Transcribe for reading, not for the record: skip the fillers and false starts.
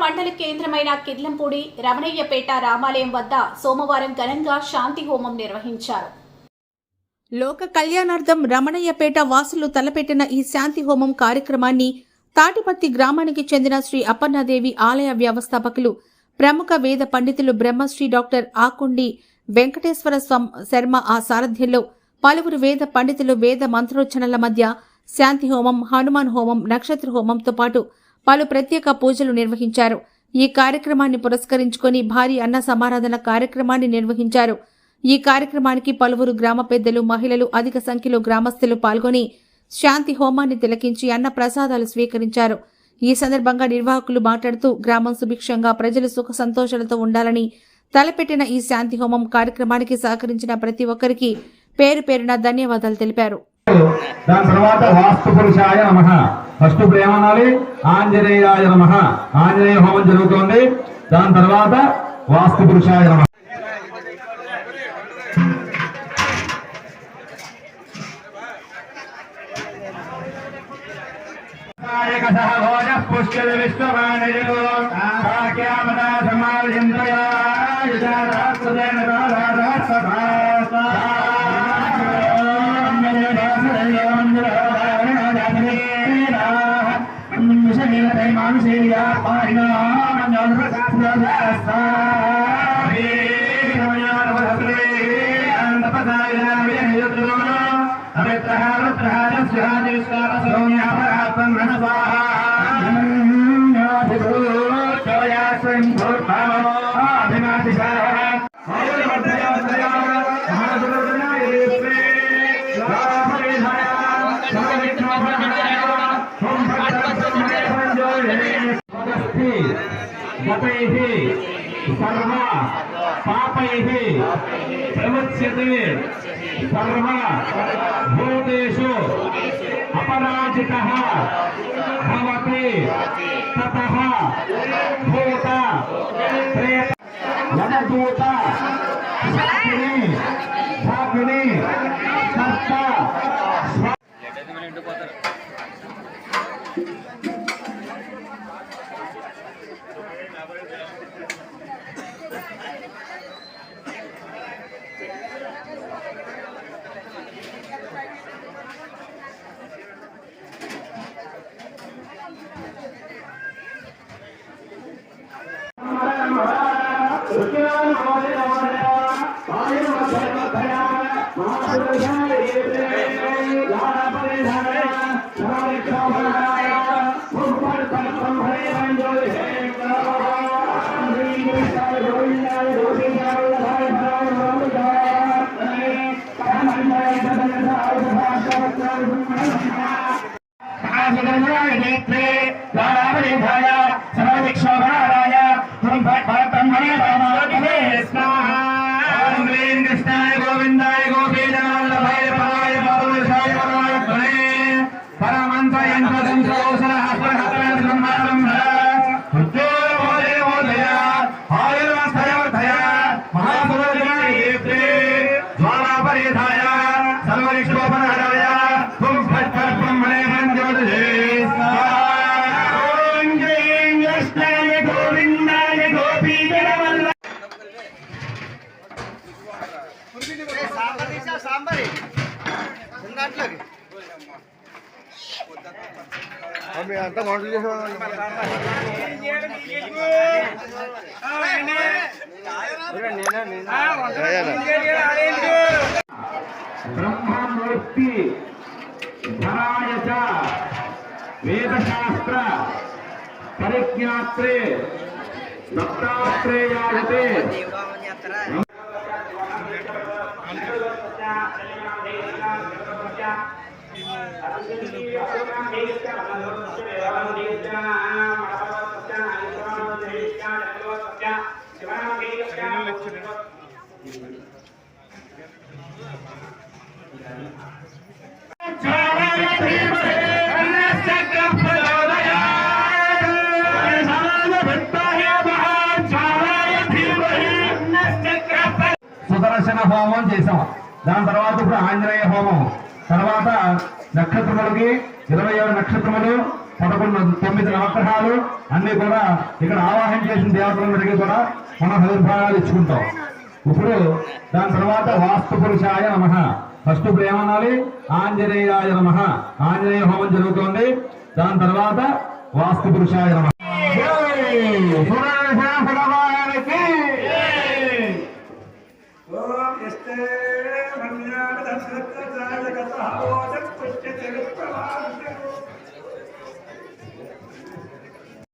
మండల కేంద్రమైన కిర్లంపూడి రమణయ్యపేట రామాలయం వద్ద సోమవారం ఘనంగా శాంతి హోమం నిర్వహించారు. లోక కళ్యాణార్థం రమణయ్యపేట వాసులు తలపెట్టిన ఈ శాంతి హోమం కార్యక్రమాన్ని తాటిపత్తి గ్రామానికి చెందిన శ్రీ అప్పన్నాదేవి ఆలయ వ్యవస్థాపకులు ప్రముఖ వేద పండితులు బ్రహ్మశ్రీ డాక్టర్ ఆకుండి వెంకటేశ్వర శర్మ ఆ సారథ్యంలో పలువురు వేద పండితులు వేద మంత్రోచ్చరణల మధ్య శాంతి హోమం, హనుమాన్ హోమం, నక్షత్ర హోమంతో పాటు పలు ప్రత్యేక పూజలు నిర్వహించారు. ఈ కార్యక్రమాన్ని పురస్కరించుకొని భారీ అన్న సమారాధన కార్యక్రమాన్ని నిర్వహించారు. ఈ కార్యక్రమానికి పలువురు గ్రామ పెద్దలు, మహిళలు, అధిక సంఖ్యలో గ్రామస్తులు పాల్గొని శాంతి హోమాన్ని తిలకించి అన్న ప్రసాదాలు స్వీకరించారు. ఈ సందర్భంగా నిర్వాహకులు మాట్లాడుతూ గ్రామం సుభిక్షంగా ప్రజలు సుఖ సంతోషాలతో ఉండాలని తలపెట్టిన ఈ శాంతి హోమం కార్యక్రమానికి సహకరించిన ప్రతి ఒక్కరికి పేరు పేరున ధన్యవాదాలు తెలిపారు. దాని తర్వాత వాస్తు పురుషాయ నమః, ఫస్ట్ ఏమనాలి? ఆంజనేయాయ నమః. ఆంజనేయ హోమం జరుగుతోంది. దాని తర్వాత వాస్తు పురుషాయ నమః. सर्व पापैः प्रमुच्यते सर्व भूतेषु अपराजितः भवति ततः भूत प्रेत यमदूत शक्तिनी भागिनी कर्ता అంతా వంటలు చేసేవాళ్ళం. బ్రహ్మమూర్తి ధరాయ చ వేదశాస్త్ర పరిజ్ఞాత్రే దత్తాత్రేయాయతే సుదర్శన హోమం చేసాం. దాని తర్వాత ఇప్పుడు ఆంజనేయ హోమం, తర్వాత నక్షత్రములకి 27 నక్షత్రములు 9 నవగ్రహాలు అన్ని కూడా ఇక్కడ ఆవాహన చేసిన దేవతలందరికీ కూడా మనం హృదయభాగాలు ఇచ్చుకుంటాం. ఇప్పుడు దాని తర్వాత వాస్తు పురుషాయ నమః. ఫస్ట్ ఇప్పుడు ఏమనాలి? ఆంజనేయాయ నమః. ఆంజనేయ హోమం జరుగుతోంది. దాని తర్వాత వాస్తు పురుషాయ నమః. ఓం